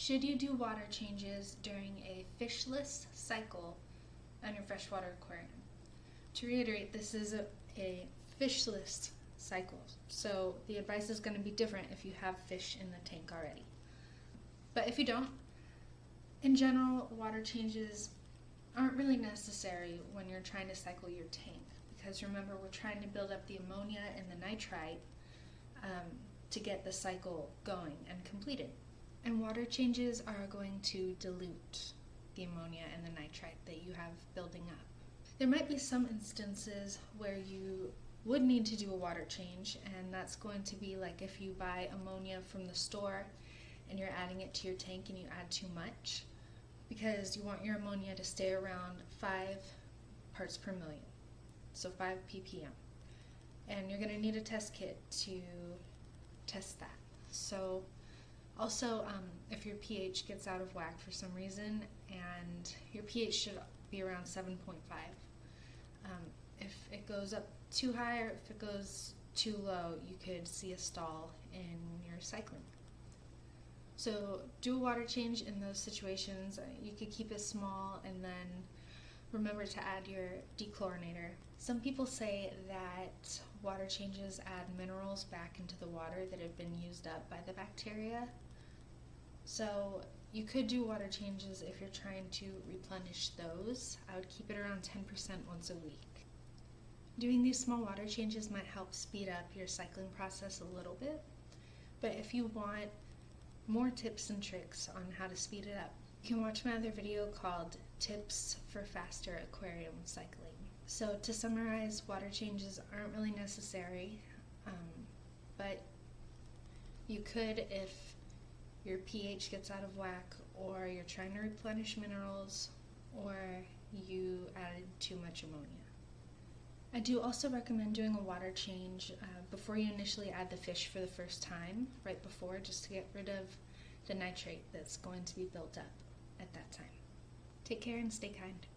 Should you do water changes during a fishless cycle on your freshwater aquarium? To reiterate, this is a fishless cycle, so the advice is going to be different if you have fish in the tank already. But if you don't, in general, water changes aren't really necessary when you're trying to cycle your tank, because remember, we're trying to build up the ammonia and the nitrite to get the cycle going and completed. And water changes are going to dilute the ammonia and the nitrite that you have building up. There might be some instances where you would need to do a water change, and that's going to be like if you buy ammonia from the store and you're adding it to your tank and you add too much, because you want your ammonia to stay around 5 parts per million, so 5 ppm. And you're going to need a test kit to test that. So also, if your pH gets out of whack for some reason, and your pH should be around 7.5. If it goes up too high or if it goes too low, you could see a stall in your cycling. So do a water change in those situations. You could keep it small and then remember to add your dechlorinator. Some people say that water changes add minerals back into the water that have been used up by the bacteria. So you could do water changes if you're trying to replenish those. I would keep it around 10% once a week. Doing these small water changes might help speed up your cycling process a little bit, but if you want more tips and tricks on how to speed it up, you can watch my other video called Tips for Faster Aquarium Cycling. So to summarize, water changes aren't really necessary, but you could if your pH gets out of whack, or you're trying to replenish minerals, or you added too much ammonia. I do also recommend doing a water change before you initially add the fish for the first time, right before, just to get rid of the nitrate that's going to be built up at that time. Take care and stay kind.